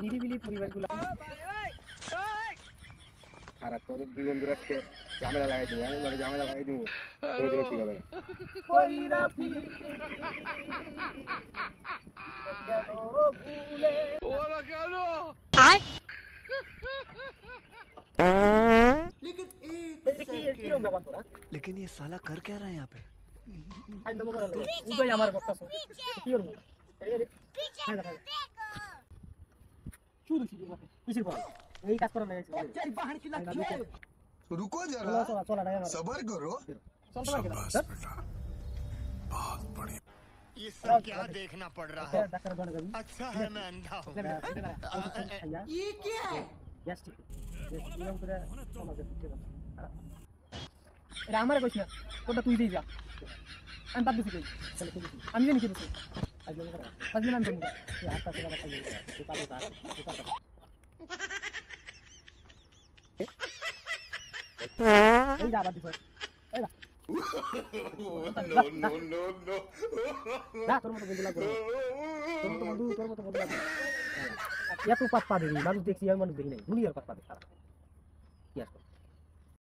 নিরিবিলি পরিবারগুলো আর তোর দুই বন্ধু রাখতে ঝামেলা লাগাই দেবো, এমন ভাবে ঝামেলা লাগাই দেবো ঠিক হবে না। लेकिन ये साला कर क्या रहा है यहाँ पे? আমার কথা কি করবো শুধু কিসের পর এই কাজ করা লাগে रुको जरा सबर करो। ये सब क्या देखना पड़ रहा है? अच्छा है मैं अंधा हूँ। ये क्या है এটা আমার কইছ না ওটা তুই দিয়ে যা আমি বাদ দিছি আমি জানি কি বলছি আজকে নাম দেবো এই হাতটা থেকে রাখা যাবে তুই পাবো তার তুই পাবো এই যা বাদ দিছ এই যা নো নো নো না তোর মতো বন্ধু লাগবে তোর মতো বন্ধু লাগবে এত পাত পা দিবি মানুষ দেখছি আমি মানুষ দেখি নাই দুনিয়ার পাত পা দে সারা কি আছে